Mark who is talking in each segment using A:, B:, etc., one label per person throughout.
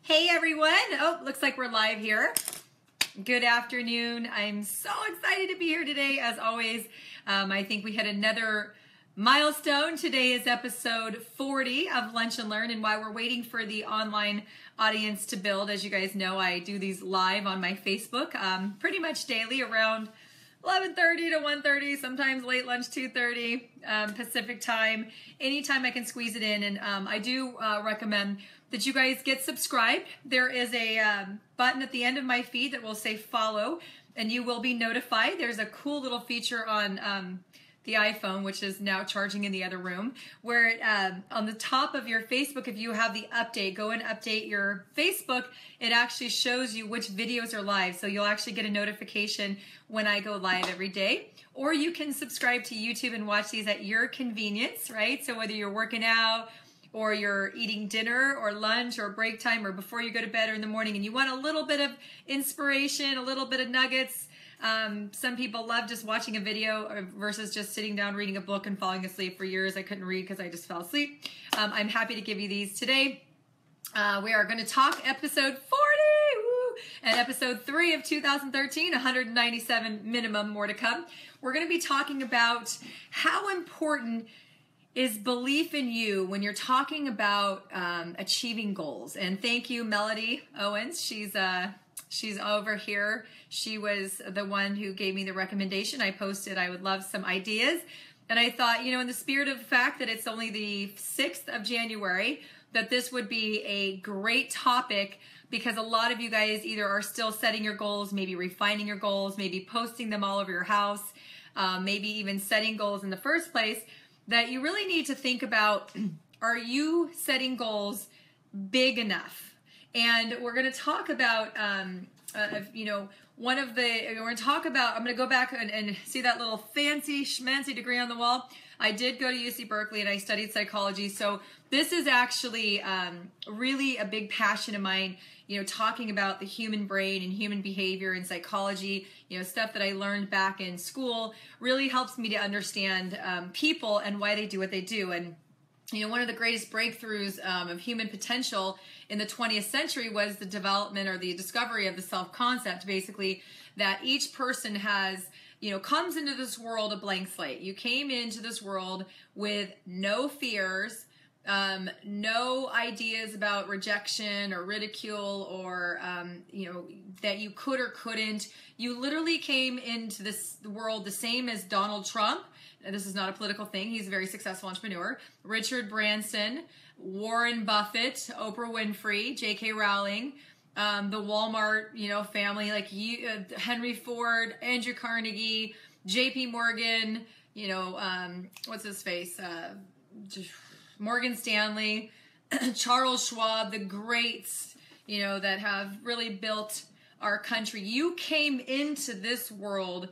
A: Hey everyone. Oh, looks like we're live here. Good afternoon. I'm so excited to be here today. As always, I think we hit another milestone. Today is episode 40 of Lunch and Learn, and while we're waiting for the online audience to build, as you guys know, I do these live on my Facebook pretty much daily around 11:30 to 1:30, sometimes late lunch 2:30 Pacific time. Anytime I can squeeze it in, and I do recommend that you guys get subscribed. There is a button at the end of my feed that will say follow, and you will be notified. There's a cool little feature on the iPhone, which is now charging in the other room, where on the top of your Facebook, if you have the update, go and update your Facebook, it actually shows you which videos are live. So you'll actually get a notification when I go live every day. Or you can subscribe to YouTube and watch these at your convenience, right? So whether you're working out, or you're eating dinner or lunch or break time or before you go to bed or in the morning and you want a little bit of inspiration, a little bit of nuggets. Some people love just watching a video versus just sitting down reading a book and falling asleep. For years I couldn't read because I just fell asleep. I'm happy to give you these today. We are going to talk episode 40 and episode 3 of 2013, 197 minimum, more to come. We're going to be talking about how important is belief in you when you're talking about achieving goals. And thank you, Melody Owens. She's over here. She was the one who gave me the recommendation. I posted I would love some ideas. And I thought, in the spirit of the fact that it's only the 6th of January, that this would be a great topic because a lot of you guys either are still setting your goals, maybe refining your goals, maybe posting them all over your house, maybe even setting goals in the first place, that you really need to think about, are you setting goals big enough? And we're going to talk about, I'm going to go back and see that little fancy schmancy degree on the wall. I did go to UC Berkeley and I studied psychology. So this is actually really a big passion of mine, talking about the human brain and human behavior and psychology, stuff that I learned back in school really helps me to understand people and why they do what they do. And one of the greatest breakthroughs of human potential in the 20th century was the development or the discovery of the self-concept, basically, that each person has, comes into this world a blank slate. You came into this world with no fears, no ideas about rejection or ridicule or, that you could or couldn't. You literally came into this world the same as Donald Trump. This is not a political thing. He's a very successful entrepreneur. Richard Branson, Warren Buffett, Oprah Winfrey, J.K. Rowling, the Walmart, family, like Henry Ford, Andrew Carnegie, J.P. Morgan, what's his face? Morgan Stanley, Charles Schwab, the greats, that have really built our country. You came into this world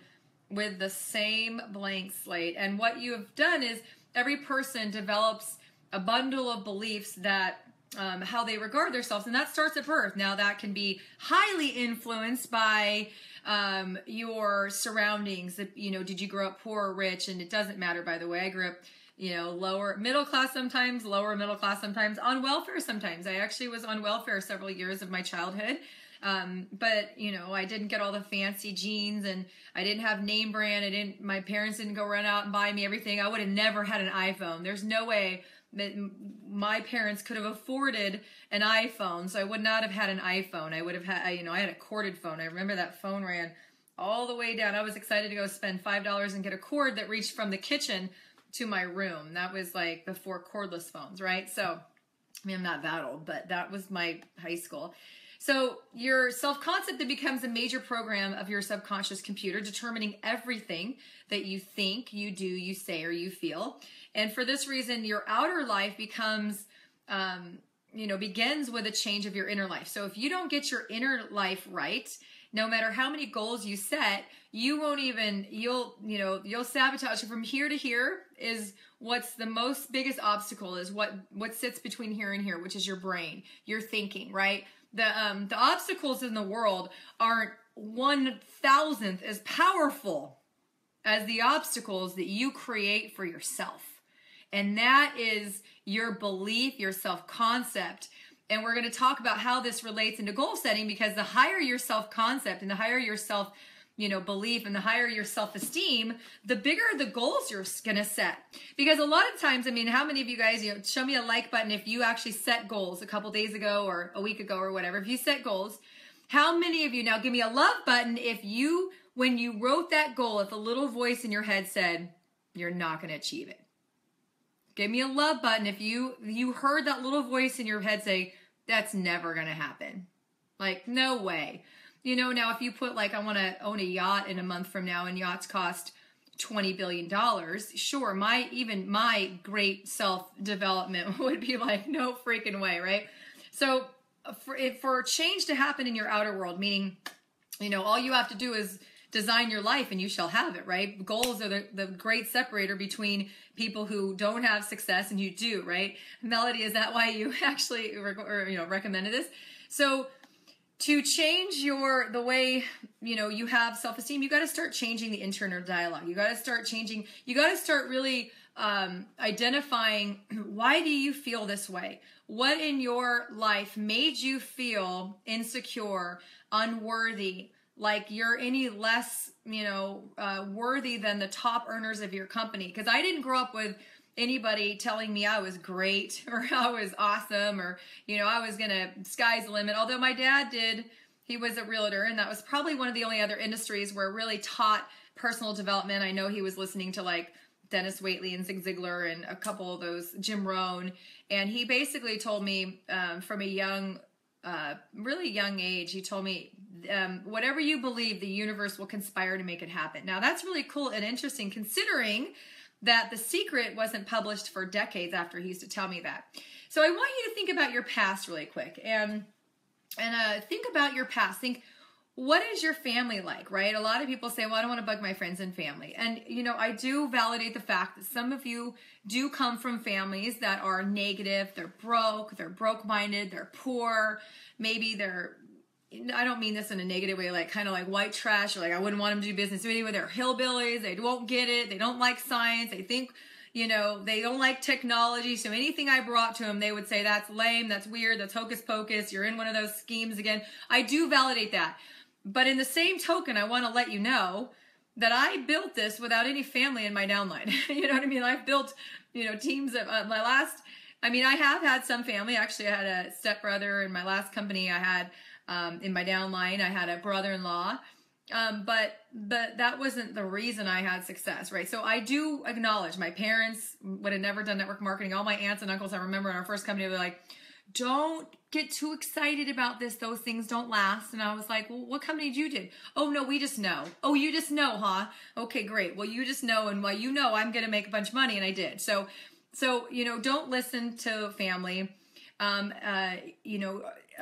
A: with the same blank slate. And what you have done is every person develops a bundle of beliefs that how they regard themselves, and that starts at birth. Now that can be highly influenced by your surroundings. Did you grow up poor or rich? And it doesn't matter, by the way. I grew up lower middle class sometimes, lower middle class sometimes, on welfare sometimes. I actually was on welfare several years of my childhood. But I didn't get all the fancy jeans and I didn't have name brand. My parents didn't go run out and buy me everything. I would have never had an iPhone. There's no way that my parents could have afforded an iPhone. So I would not have had an iPhone. I would have had, I had a corded phone. I remember that phone ran all the way down. I was excited to go spend $5 and get a cord that reached from the kitchen to my room. That was like before cordless phones, right? So, I'm not that old, but that was my high school. So your self-concept then becomes a major program of your subconscious computer, determining everything that you think, you do, you say, or you feel. And for this reason, your outer life becomes, begins with a change of your inner life. So if you don't get your inner life right, no matter how many goals you set, you won't even, you'll sabotage. From here to here is what's the most biggest obstacle is what sits between here and here, which is your brain, your thinking, right? The obstacles in the world aren't 1,000th as powerful as the obstacles that you create for yourself. And that is your belief, your self-concept. And we're going to talk about how this relates into goal setting, because the higher your self-concept and the higher your self, belief and the higher your self-esteem, the bigger the goals you're going to set. Because a lot of times, how many of you guys, show me a like button if you actually set goals a couple days ago or a week ago or whatever. If you set goals, how many of you, now give me a love button if when you wrote that goal, if a little voice in your head said, you're not going to achieve it. Give me a love button if you heard that little voice in your head say, that's never going to happen. Like, no way. Now if you put like, I want to own a yacht in a month from now and yachts cost $20 billion, sure, my great self-development would be like, no freaking way, right? So for change to happen in your outer world, meaning, all you have to do is design your life and you shall have it, right? Goals are the great separator between people who don't have success and you do, right? Melody, is that why you actually recommended this? So to change the way, you have self-esteem, you got to start changing the internal dialogue. You got to start changing, you got to start really identifying, why do you feel this way? What in your life made you feel insecure, unworthy, like you're any less, worthy than the top earners of your company? Because I didn't grow up with anybody telling me I was great or I was awesome or, I was sky's the limit. Although my dad did, he was a realtor, and that was probably one of the only other industries where it really taught personal development. I know he was listening to like Dennis Waitley and Zig Ziglar and a couple of those, Jim Rohn. And he basically told me from a really young age, he told me, whatever you believe, the universe will conspire to make it happen. Now that's really cool and interesting, considering that The Secret wasn't published for decades after he used to tell me that. So I want you to think about your past really quick and think about your past. Think, what is your family like, right? A lot of people say, well, I don't want to bug my friends and family. And, I do validate the fact that some of you do come from families that are negative. They're broke-minded, they're poor. Maybe I don't mean this in a negative way, like kind of like white trash, or like I wouldn't want them to do business. Anyway, they're hillbillies. They won't get it. They don't like science. They think, they don't like technology. So anything I brought to them, they would say, that's lame, that's weird, that's hocus pocus. You're in one of those schemes again. I do validate that. But in the same token, I want to let you know that I built this without any family in my downline. You know what I mean? I've built, teams of I have had some family. Actually, I had a stepbrother in my last company. I had, in my downline, I had a brother-in-law, but that wasn't the reason I had success, right? So I do acknowledge my parents would have never done network marketing. All my aunts and uncles, I remember in our first company, they were like, don't get too excited about this. Those things don't last. And I was like, well, what company did you do? Oh, no, we just know. Oh, you just know, huh? Okay, great. Well, you just know. And while I'm going to make a bunch of money. And I did. So, don't listen to family.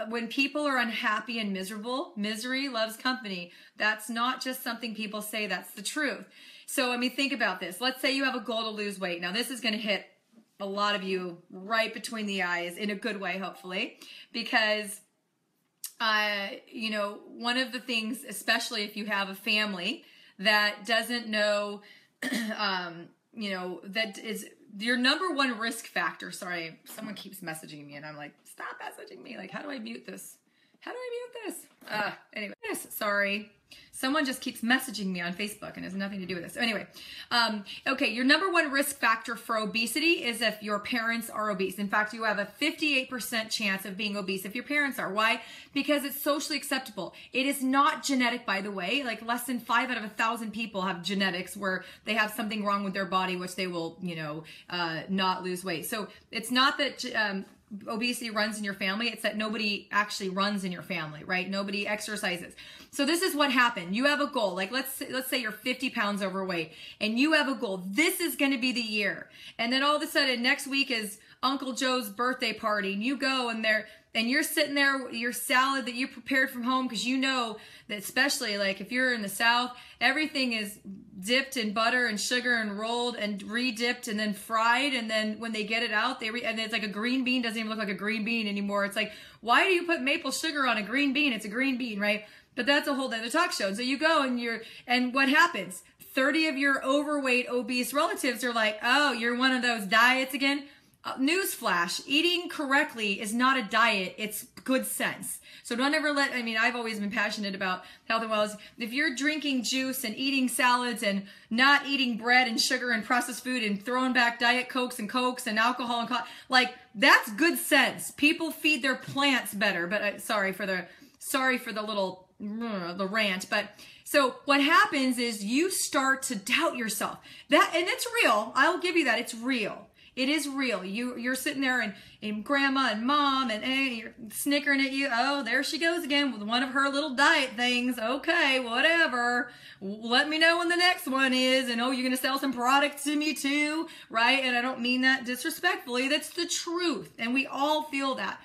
A: When people are unhappy and miserable, misery loves company. That's not just something people say, that's the truth. So, think about this. Let's say you have a goal to lose weight. Now, this is going to hit a lot of you right between the eyes in a good way, hopefully, because, one of the things, especially if you have a family that doesn't know, that is your number one risk factor. Sorry, someone keeps messaging me and I'm like, stop messaging me. Like, how do I mute this? Anyway, sorry. Someone just keeps messaging me on Facebook and has nothing to do with this. So anyway, okay, your number one risk factor for obesity is if your parents are obese. In fact, you have a 58% chance of being obese if your parents are. Why? Because it's socially acceptable. It is not genetic, by the way. Like less than 5 out of 1,000 people have genetics where they have something wrong with their body, which they will, not lose weight. So it's not that obesity runs in your family. It's that nobody actually runs in your family, right? Nobody exercises. So this is what happened. You have a goal. Like let's say you're 50 pounds overweight and you have a goal. This is going to be the year. And then all of a sudden next week is Uncle Joe's birthday party and you go and you're sitting there with your salad that you prepared from home, because you know that, especially like if you're in the South, everything is dipped in butter and sugar and rolled and re-dipped and then fried, and then when they get it out, and it's like a green bean doesn't even look like a green bean anymore. It's like, why do you put maple sugar on a green bean? It's a green bean, right? But that's a whole other talk show. And so you go and what happens? 30 of your overweight, obese relatives are like, oh, you're one of those diets again? newsflash, eating correctly is not a diet, it's good sense. So don't ever I've always been passionate about health and wellness. If you're drinking juice and eating salads and not eating bread and sugar and processed food and throwing back Diet Cokes and alcohol and like, that's good sense. People feed their plants better, but sorry for the little, the rant, but so what happens is you start to doubt yourself. And it's real. I'll give you that. It's real. It is real. You're sitting there and grandma and mom and you're snickering at you. Oh, there she goes again with one of her little diet things. Okay, whatever. Let me know when the next one is. And oh, you're going to sell some products to me too, right? And I don't mean that disrespectfully. That's the truth. And we all feel that.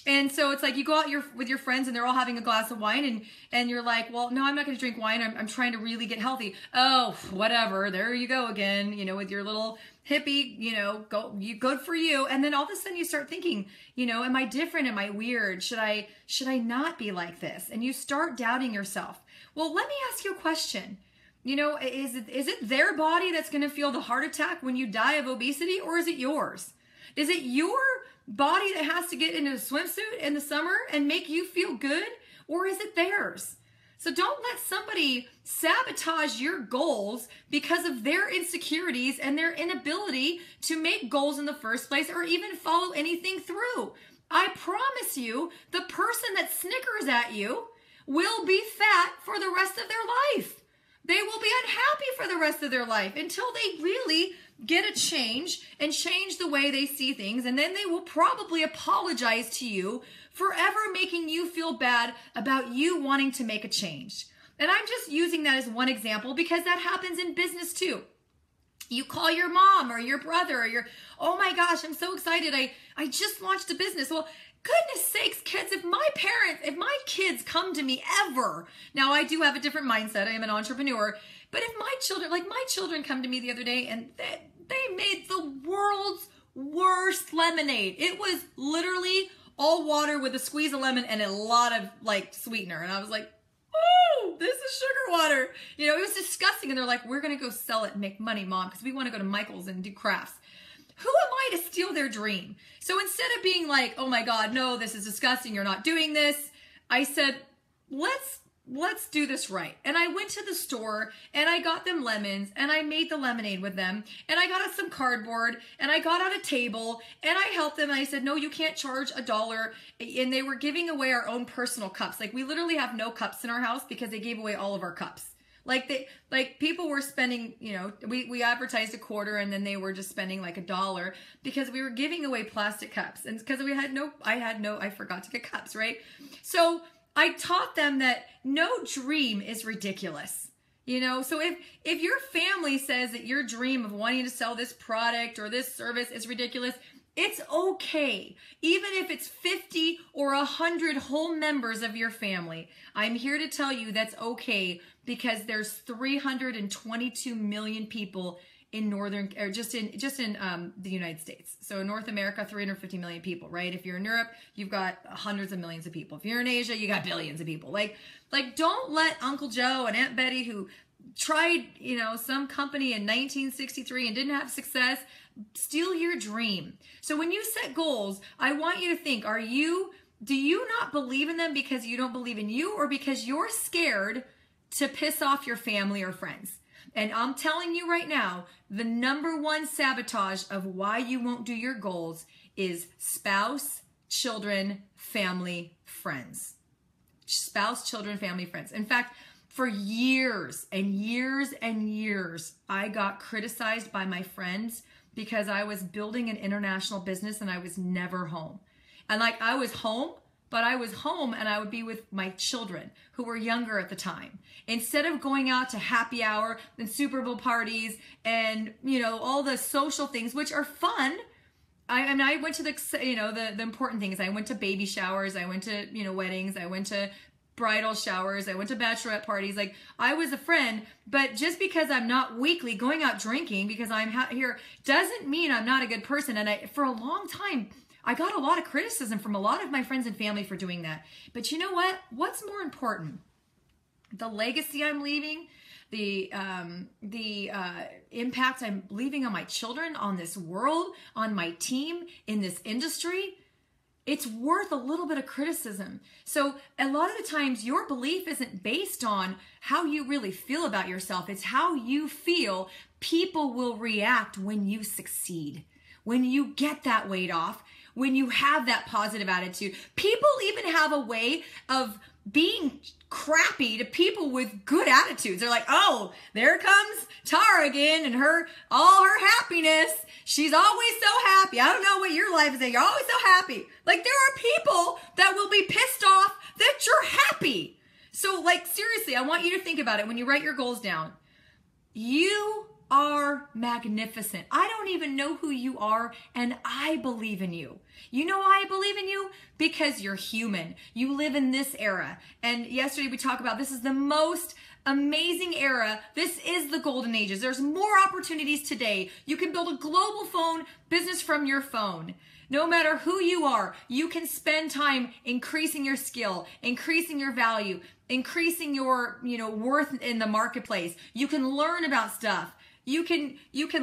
A: And so it's like you go out with your friends and they're all having a glass of wine and you're like, well, no, I'm not going to drink wine. I'm trying to really get healthy. Oh, whatever. There you go again, with your little hippie, good for you. And then all of a sudden you start thinking, am I different? Am I weird? Should I not be like this? And you start doubting yourself. Well, let me ask you a question. Is it their body that's going to feel the heart attack when you die of obesity, or is it yours? Is it your body that has to get in a swimsuit in the summer and make you feel good, or is it theirs? So don't let somebody sabotage your goals because of their insecurities and their inability to make goals in the first place or even follow anything through. I promise you, the person that snickers at you will be fat for the rest of their life. They will be unhappy for the rest of their life until they really get a change and change the way they see things. And then they will probably apologize to you for ever making you feel bad about you wanting to make a change. And I'm just using that as one example because that happens in business too. You call your mom or your brother or oh my gosh, I'm so excited. I just launched a business. Well, goodness sakes, kids, if my kids come to me ever, now I do have a different mindset. I am an entrepreneur, but if my children come to me the other day and they made the world's worst lemonade. It was literally all water with a squeeze of lemon and a lot of sweetener. And I was like, oh, this is sugar water. It was disgusting. And they're like, we're going to go sell it and make money, Mom, because we want to go to Michael's and do crafts. Who am I to steal their dream? So instead of being like, oh my God, no, this is disgusting, you're not doing this, I said, let's do this right. And I went to the store and I got them lemons and I made the lemonade with them and I got out some cardboard and I got out a table and I helped them and I said, no, you can't charge $1. And they were giving away our own personal cups. We literally have no cups in our house because they gave away all of our cups. People were spending, we advertised $0.25 and then they were just spending $1 because we were giving away plastic cups and because I forgot to get cups, right? So I taught them that no dream is ridiculous. So if your family says that your dream of wanting to sell this product or this service is ridiculous, it's okay. Even if it's 50 or 100 whole members of your family, I'm here to tell you that's okay because there's 322 million people in the United States. So in North America, 350 million people, right? If you're in Europe, you've got hundreds of millions of people. If you're in Asia, you got billions of people. Don't let Uncle Joe and Aunt Betty, who tried, some company in 1963 and didn't have success, steal your dream. So when you set goals, I want you to think, do you not believe in them because you don't believe in you or because you're scared to piss off your family or friends? And I'm telling you right now, the number one sabotage of why you won't do your goals is spouse, children, family, friends. Spouse, children, family, friends. In fact, for years and years and years, I got criticized by my friends because I was building an international business and I was never home. And I was home, but I was home and I would be with my children who were younger at the time. Instead of going out to happy hour and Super Bowl parties and, all the social things, which are fun. I went to the important things. I went to baby showers. I went to, weddings. I went to bridal showers. I went to bachelorette parties. I was a friend, but just because I'm not weekly going out drinking because I'm here doesn't mean I'm not a good person. And for a long time, I got a lot of criticism from a lot of my friends and family for doing that. But you know what? What's more important? The legacy I'm leaving, impact I'm leaving on my children, on this world, on my team, in this industry, it's worth a little bit of criticism. So a lot of the times your belief isn't based on how you really feel about yourself. It's how you feel people will react when you succeed, when you get that weight off, when you have that positive attitude. People even have a way of being crappy to people with good attitudes. They're like, oh, there comes Tara again and all her happiness. She's always so happy. I don't know what your life is like. You're always so happy. Like, there are people that will be pissed off that you're happy. So, like, seriously, I want you to think about it when you write your goals down. You are magnificent. I don't even know who you are, and I believe in you. You know why I believe in you? Because you're human. You live in this era. And yesterday we talked about this is the most amazing era. This is the golden ages. There's more opportunities today. You can build a global phone business from your phone. No matter who you are, you can spend time increasing your skill, increasing your value, increasing your, worth in the marketplace. You can learn about stuff. You can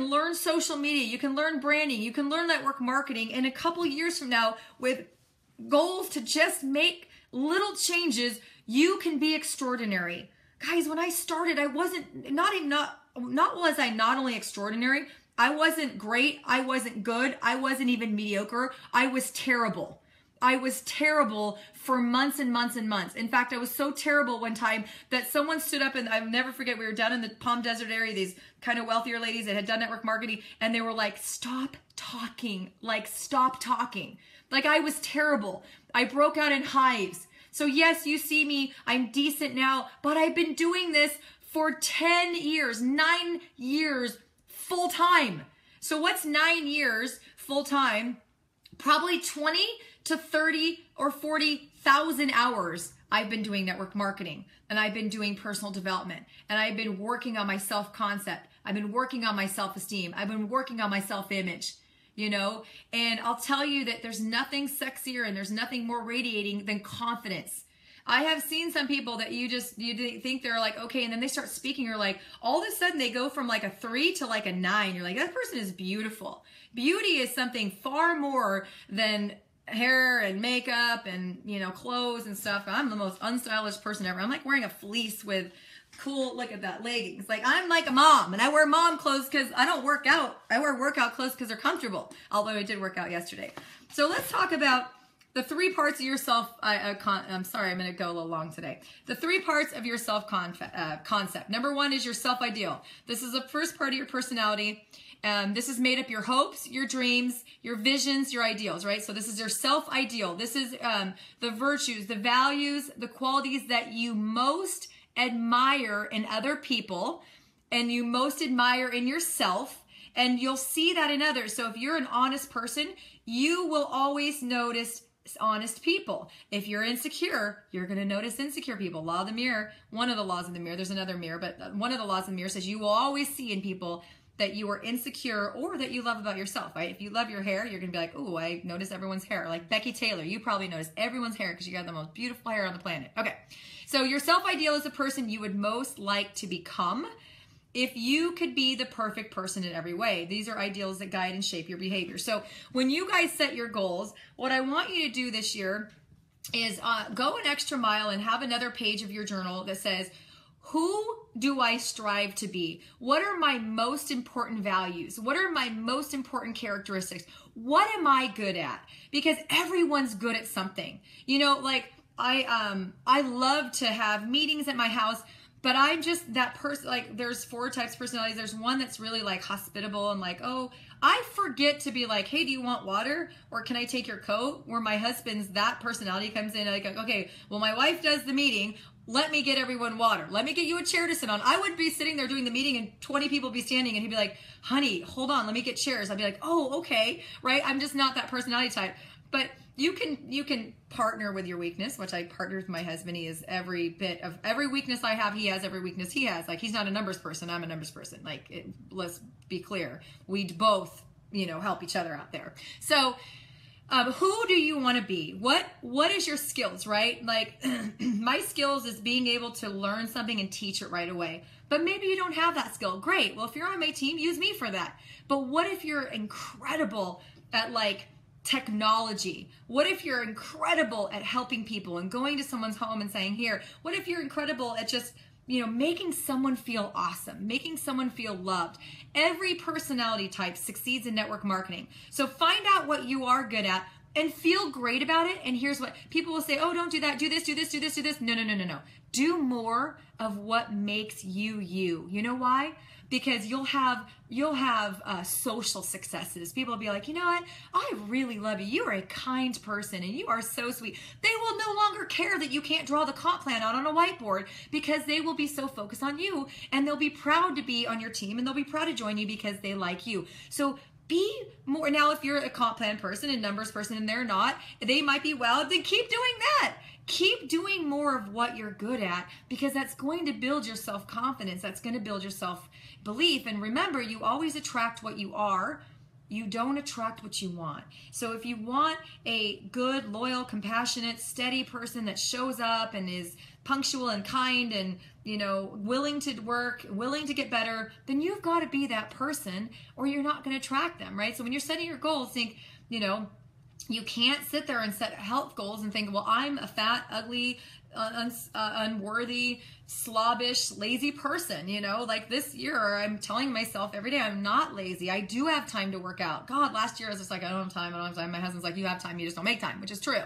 A: learn social media. You can learn branding. You can learn network marketing. And a couple years from now, with goals to just make little changes, you can be extraordinary. Guys, when I started, I wasn't not was I not only extraordinary, I wasn't great. I wasn't good. I wasn't even mediocre. I was terrible. I was terrible for months and months and months. In fact, I was so terrible one time that someone stood up, and I'll never forget, we were down in the Palm Desert area, these kind of wealthier ladies that had done network marketing, and they were like, stop talking. Like, stop talking. Like, I was terrible. I broke out in hives. So yes, you see me, I'm decent now, but I've been doing this for 10 years, 9 years full time. So what's 9 years full time? Probably 20 to 30 or 40,000 hours I've been doing network marketing, and I've been doing personal development, and I've been working on my self-concept. I've been working on my self-esteem. I've been working on my self-image, and I'll tell you that there's nothing sexier and there's nothing more radiating than confidence. I have seen some people that you think they're like, okay, and then they start speaking, you're like, all of a sudden they go from like a 3 to like a 9. You're like, that person is beautiful. Beauty is something far more than hair and makeup and, clothes and stuff. I'm the most unstylish person ever. I'm like wearing a fleece with cool, look at that, leggings. Like, I'm like a mom, and I wear mom clothes because I don't work out. I wear workout clothes because they're comfortable, although I did work out yesterday. So let's talk about the 3 parts of your I'm sorry, I'm going to go a little long today. The 3 parts of your self-concept. Number 1 is your self-ideal. This is the first part of your personality. This is made up your hopes, your dreams, your visions, your ideals, right? So this is your self-ideal. This is the virtues, the values, the qualities that you most admire in other people and you most admire in yourself, and you'll see that in others. So if you're an honest person, you will always notice honest people. If you're insecure, you're going to notice insecure people. Law of the mirror, one of the laws of the mirror, there's another mirror, but one of the laws of the mirror says you will always see in people that you are insecure or that you love about yourself, right? If you love your hair, you're going to be like, oh, I notice everyone's hair. Like Becky Taylor, you probably notice everyone's hair because you got the most beautiful hair on the planet. Okay, so your self-ideal is the person you would most like to become if you could be the perfect person in every way. These are ideals that guide and shape your behavior. So when you guys set your goals, what I want you to do this year is go an extra mile and have another page of your journal that says, who do I strive to be? What are my most important values? What are my most important characteristics? What am I good at? Because everyone's good at something. Like I love to have meetings at my house, but I'm just that person. Like, there's 4 types of personalities. There's one that's really like hospitable and like, oh, I forget to be like, hey, do you want water? Or can I take your coat? Where my husband's that personality comes in like, okay, well, my wife does the meeting. Let me get everyone water. Let me get you a chair to sit on. I would be sitting there doing the meeting and 20 people be standing and he'd be like, honey, hold on, let me get chairs. I'd be like, oh, okay, right? I'm just not that personality type. But you can partner with your weakness, which I partner with my husband. He is every bit of every weakness I have. He has every weakness he has. Like, he's not a numbers person. I'm a numbers person. Like, let's be clear. We both, help each other out there. So who do you want to be? What is your skills, right? Like my skills is being able to learn something and teach it right away. But maybe you don't have that skill. Great. Well, if you're on my team, use me for that. But what if you're incredible at like technology? What if you're incredible at helping people and going to someone's home and saying, here? What if you're incredible at just, making someone feel awesome, making someone feel loved? Every personality type succeeds in network marketing. So find out what you are good at and feel great about it. And here's what people will say: oh, don't do that. Do this, do this, do this, do this. No. Do more of what makes you you. You know why? Because you'll have social successes. People will be like, you know what? I really love you. You are a kind person and you are so sweet. They will no longer care that you can't draw the comp plan out on a whiteboard, because they will be so focused on you, and they'll be proud to be on your team, and they'll be proud to join you because they like you. So be more. Now, if you're a comp plan person and numbers person and they're not, they might be, well, then keep doing that. Keep doing more of what you're good at, because that's going to build your self-confidence. That's going to build your self-belief. And remember, you always attract what you are. You don't attract what you want. So if you want a good, loyal, compassionate, steady person that shows up and is punctual and kind and, willing to work, willing to get better, then you've got to be that person, or you're not going to attract them, right? So when you're setting your goals, think, you can't sit there and set health goals and think, well, I'm a fat, ugly, unworthy, slobbish, lazy person. Like this year, I'm telling myself every day, I'm not lazy. I do have time to work out. God, last year I was just like, I don't have time. My husband's like, you have time, you just don't make time, which is true.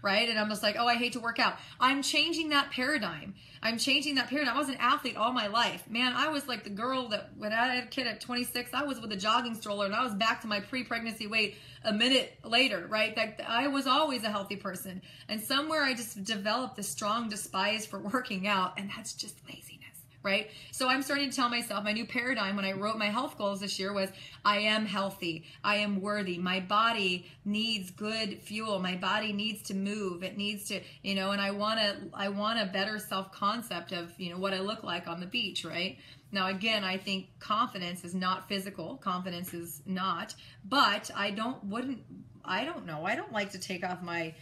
A: Right? And I'm just like, oh, I hate to work out. I'm changing that paradigm. I was an athlete all my life. Man, I was like the girl that when I had a kid at 26, I was with a jogging stroller and I was back to my pre-pregnancy weight a minute later, right? Like I was always a healthy person. And somewhere I just developed this strong despise for working out, and that's just laziness. Right? So I'm starting to tell myself, my new paradigm when I wrote my health goals this year was, I am healthy. I am worthy. My body needs good fuel. My body needs to move. It needs to, and I want a better self-concept of, what I look like on the beach, right? Now, again, I think confidence is not physical. Confidence is not, but I don't know. I don't like to take off my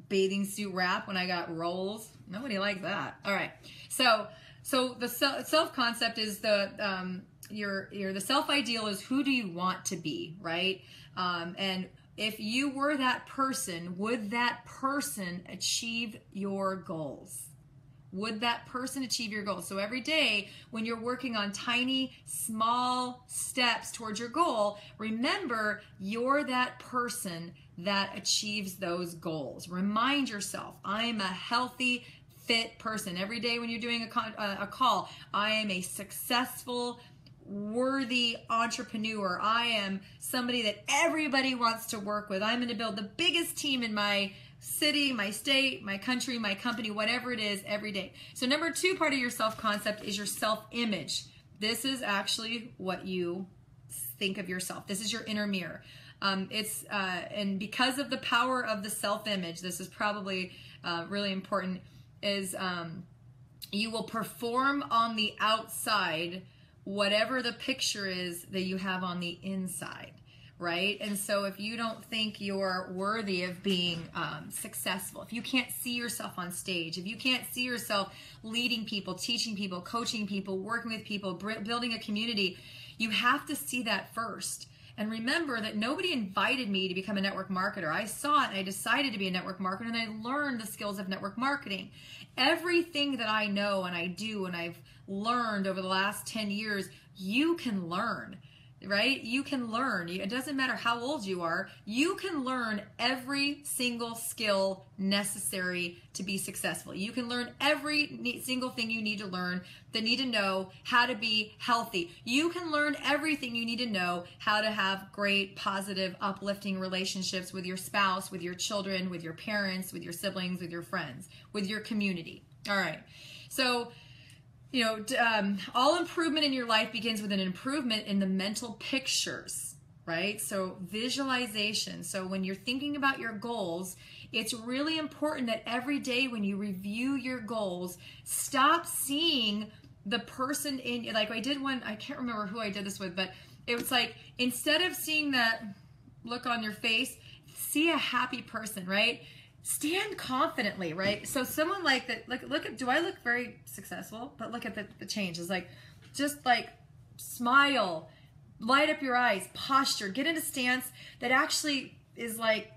A: bathing suit wrap when I got rolls. Nobody likes that. All right. So the self-concept is the self-ideal is who do you want to be, right? And if you were that person, would that person achieve your goals? Would that person achieve your goals? So every day when you're working on tiny, small steps towards your goal, remember you're that person that achieves those goals. Remind yourself, I'm a healthy, fit person. Every day when you're doing a call, I am a successful, worthy entrepreneur. I am somebody that everybody wants to work with. I'm going to build the biggest team in my city, my state, my country, my company, whatever it is, every day. So number 2 part of your self-concept is your self-image. This is actually what you think of yourself. This is your inner mirror. And because of the power of the self-image, this is probably really important, is you will perform on the outside whatever the picture is that you have on the inside, right? And so if you don't think you're worthy of being successful, if you can't see yourself on stage, if you can't see yourself leading people, teaching people, coaching people, working with people, building a community, you have to see that first. And remember that nobody invited me to become a network marketer. I saw it and I decided to be a network marketer, and I learned the skills of network marketing. Everything that I know and I do and I've learned over the last 10 years, you can learn. Right? You can learn. It doesn't matter how old you are. You can learn every single skill necessary to be successful. You can learn every single thing you need to learn, that need to know how to be healthy. You can learn everything you need to know how to have great, positive, uplifting relationships with your spouse, with your children, with your parents, with your siblings, with your friends, with your community. All right. So, all improvement in your life begins with an improvement in the mental pictures, right? So visualization. So when you're thinking about your goals, it's really important that every day when you review your goals, stop seeing the person in, like I did one, I can't remember who I did this with, but it was like, instead of seeing that look on your face, see a happy person, right? Stand confidently, right? So someone like that, like, look at, do I look very successful? But look at the change. It's like, just like smile, light up your eyes, posture, get in a stance that actually is like,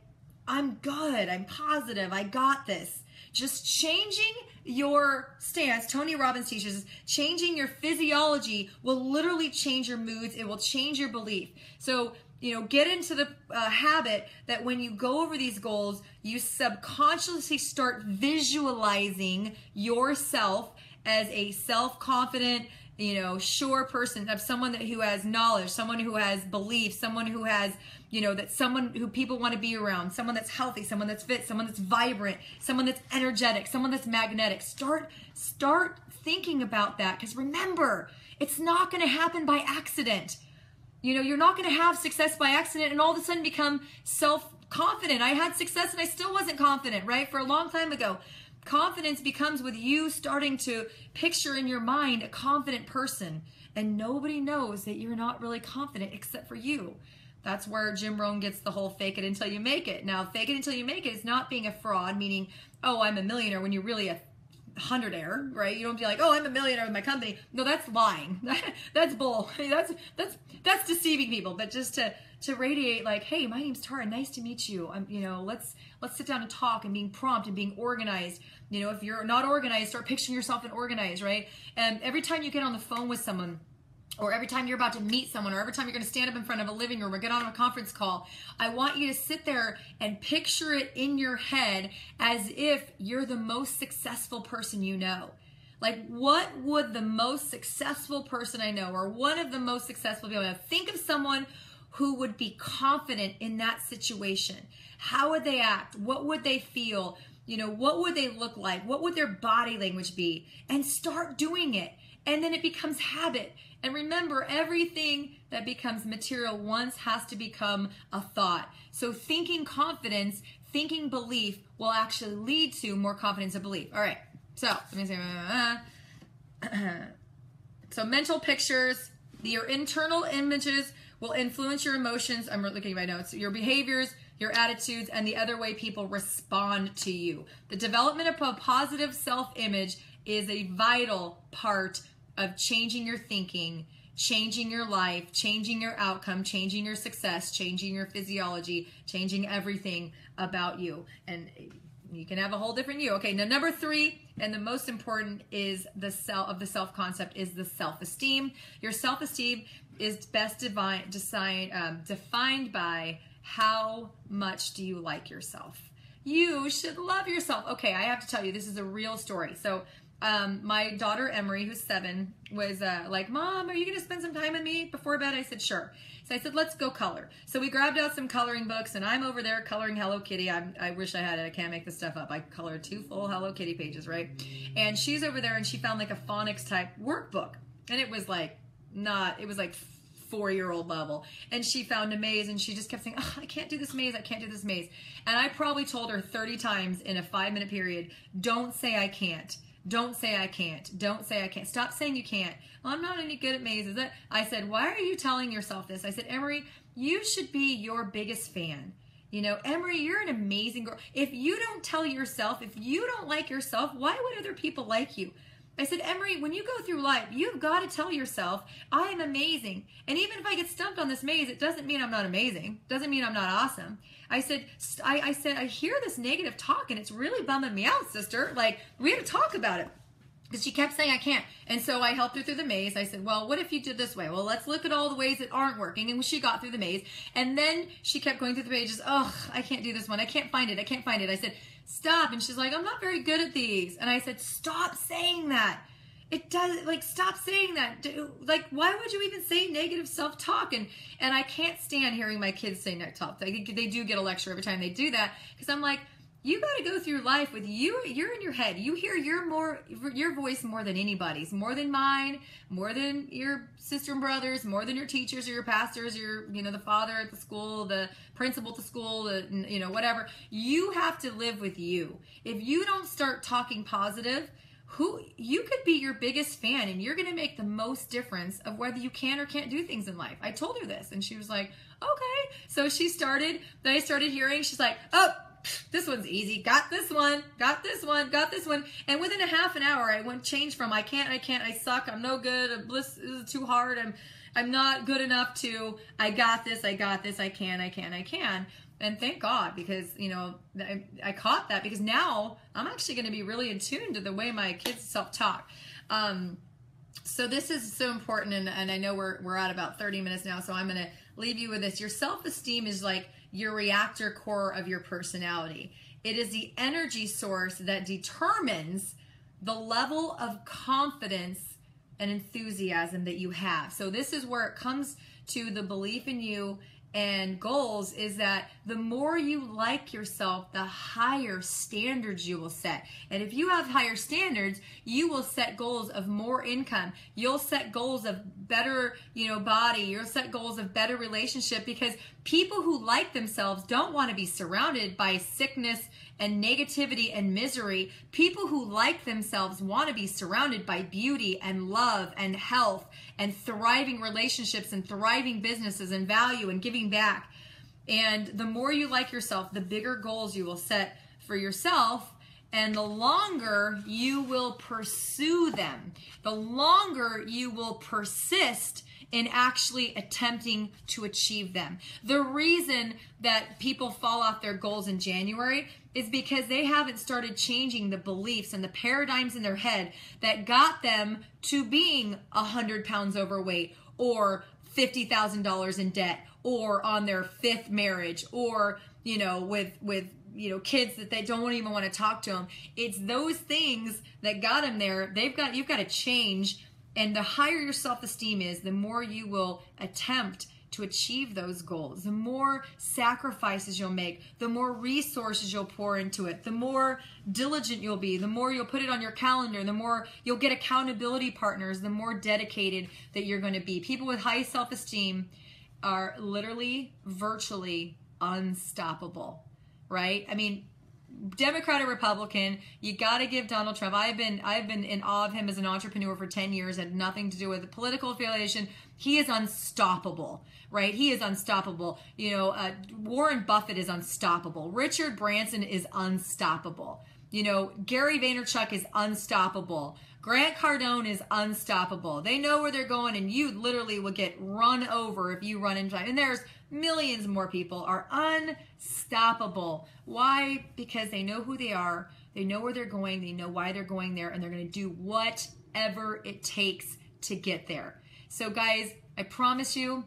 A: I'm good, I'm positive, I got this. Just changing your stance, Tony Robbins teaches, changing your physiology will literally change your moods. It will change your belief. So, you know, get into the habit that when you go over these goals, you subconsciously start visualizing yourself as a self-confident, you know, sure person, of someone who has knowledge, someone who has belief, someone who has, you know, that someone who people want to be around, someone that's healthy, someone that's fit, someone that's vibrant, someone that's energetic, someone that's magnetic. Start thinking about that, because remember, it's not going to happen by accident. You know, you're not going to have success by accident and all of a sudden become self-confident. I had success and I still wasn't confident, right? For a long time ago. Confidence becomes with you starting to picture in your mind a confident person, and nobody knows that you're not really confident except for you. That's where Jim Rohn gets the whole fake it until you make it. Now, fake it until you make it is not being a fraud, meaning, oh, I'm a millionaire when you're really a hundredaire, right? You don't be like, oh, I'm a millionaire with my company. No, that's lying. That's bull. That's deceiving people. But just to radiate like, hey, my name's Tara. Nice to meet you. You know, let's sit down and talk, and being prompt and being organized. You know, if you're not organized, start picturing yourself and organized, right? And every time you get on the phone with someone, or every time you're about to meet someone, or every time you're going to stand up in front of a living room or get on a conference call, I want you to sit there and picture it in your head as if you're the most successful person you know. Like, what would the most successful person I know, or one of the most successful people I know, think of someone who would be confident in that situation. How would they act? What would they feel? You know, what would they look like? What would their body language be? And start doing it. And then it becomes habit. And remember, everything that becomes material once has to become a thought. So thinking confidence, thinking belief will actually lead to more confidence and belief. All right. So let me say, so mental pictures, your internal images will influence your emotions. I'm looking at my notes. Your behaviors, your attitudes, and the other way people respond to you. The development of a positive self-image is a vital part of changing your thinking, changing your life, changing your outcome, changing your success, changing your physiology, changing everything about you. And you can have a whole different you. Okay, now number 3, and the most important is the self-concept, is the self-esteem. Your self-esteem is best defined by how much do you like yourself. You should love yourself. Okay, I have to tell you, this is a real story. So my daughter Emery, who's 7, was like, Mom, are you going to spend some time with me before bed? I said, sure. So I said, let's go color. So we grabbed out some coloring books, and I'm over there coloring Hello Kitty. I wish I had it. I can't make this stuff up. I colored 2 full Hello Kitty pages, right? And she's over there, and she found like a phonics type workbook. And it was like 4-year-old level. And she found a maze, and she just kept saying, oh, I can't do this maze. I can't do this maze. And I probably told her 30 times in a 5-minute period, don't say I can't. Don't say I can't. Don't say I can't. Stop saying you can't. Well, I'm not any good at mazes. I said, why are you telling yourself this? I said, Emery, you should be your biggest fan. You know, Emery, you're an amazing girl. If you don't tell yourself, if you don't like yourself, why would other people like you? I said, Emery, when you go through life, you've got to tell yourself, I am amazing. And even if I get stumped on this maze, it doesn't mean I'm not amazing. Doesn't mean I'm not awesome. I said, I hear this negative talk, and it's really bumming me out, sister. Like, we had to talk about it. Because she kept saying I can't. And so I helped her through the maze. I said, well, what if you did this way? Well, let's look at all the ways that aren't working. And she got through the maze. And then she kept going through the pages. Oh, I can't do this one. I can't find it. I can't find it. I said, stop. And she's like, I'm not very good at these. And I said, stop saying that. It does, like, stop saying that. Like, why would you even say negative self-talk? And I can't stand hearing my kids say negative talk. They do get a lecture every time they do that. Because I'm like, you got to go through life with you. You're in your head. You hear your voice more than anybody's, more than mine, more than your sister and brothers, more than your teachers or your pastors, the father at the school, the principal at the school, whatever. You have to live with you. If you don't start talking positive, who you could be your biggest fan and you're going to make the most difference of whether you can or can't do things in life. I told her this and she was like, okay. So she started, then I started hearing, she's like, oh, this one's easy. Got this one, got this one, got this one. And within a half an hour, I went change from I can't, I suck, I'm no good, this is too hard, I'm not good enough to, I got this, I can. And thank God, because, you know, I caught that, because now I'm actually going to be really in tune to the way my kids self-talk. So this is so important, and I know we're at about 30 minutes now, so I'm going to leave you with this. Your self-esteem is like your reactor core of your personality. It is the energy source that determines the level of confidence and enthusiasm that you have. So this is where it comes to the belief in you and goals, is that the more you like yourself, the higher standards you will set. And if you have higher standards, you will set goals of more income. You'll set goals of better, you know, body. You'll set goals of better relationship, because people who like themselves don't want to be surrounded by sickness and negativity and misery. People who like themselves want to be surrounded by beauty and love and health and thriving relationships and thriving businesses and value and giving back. And the more you like yourself, the bigger goals you will set for yourself, and the longer you will pursue them, the longer you will persist in actually attempting to achieve them. The reason that people fall off their goals in January is because they haven't started changing the beliefs and the paradigms in their head that got them to being 100 pounds overweight, or $50,000 in debt, or on their 5th marriage, or, you know, with you know, kids that they don't even want to talk to them. It's those things that got them there. You've got to change. And the higher your self-esteem is, the more you will attempt to achieve those goals, the more sacrifices you'll make, the more resources you'll pour into it, the more diligent you'll be, the more you'll put it on your calendar, the more you'll get accountability partners, the more dedicated that you're going to be. People with high self-esteem are literally, virtually unstoppable, right? I mean, Democrat or Republican, you got to give Donald Trump. I've been in awe of him as an entrepreneur for 10 years. Had nothing to do with the political affiliation. He is unstoppable, right? He is unstoppable. You know, Warren Buffett is unstoppable. Richard Branson is unstoppable. You know, Gary Vaynerchuk is unstoppable. Grant Cardone is unstoppable. They know where they're going, and you literally will get run over if you run into them. And there's millions more people are unstoppable. Why? Because they know who they are, they know where they're going, they know why they're going there, and they're going to do whatever it takes to get there. So guys, I promise you,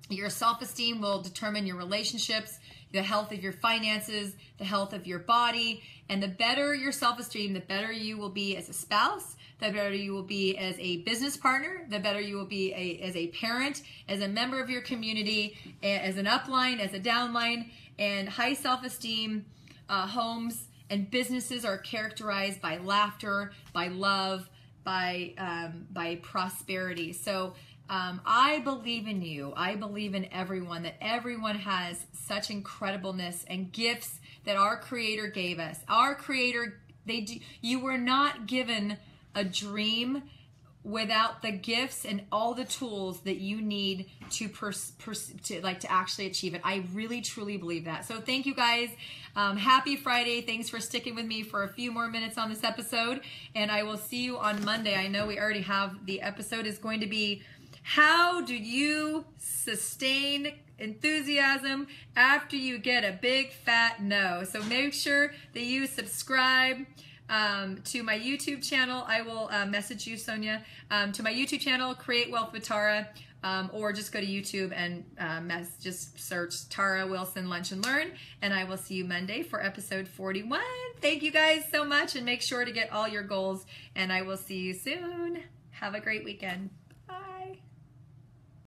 A: your self-esteem will determine your relationships, the health of your finances, the health of your body, and the better your self-esteem, the better you will be as a spouse, the better you will be as a business partner, the better you will be as a parent, as a member of your community, as an upline, as a downline. And high self-esteem homes and businesses are characterized by laughter, by love, by prosperity. So I believe in you. I believe in everyone, that everyone has such incredibleness and gifts that our Creator gave us. Our Creator, you were not given a dream without the gifts and all the tools that you need to actually achieve it. I really truly believe that. So thank you guys. Happy Friday. Thanks for sticking with me for a few more minutes on this episode, and I will see you on Monday. I know we already have, the episode is going to be, how do you sustain enthusiasm after you get a big fat no? So make sure that you subscribe to my YouTube channel. I will message you, Sonia, to my YouTube channel, Create Wealth with Tara, or just go to YouTube and just search Tara Wilson Lunch and Learn, and I will see you Monday for episode 41. Thank you guys so much, and make sure to get all your goals, and I will see you soon. Have a great weekend. Bye.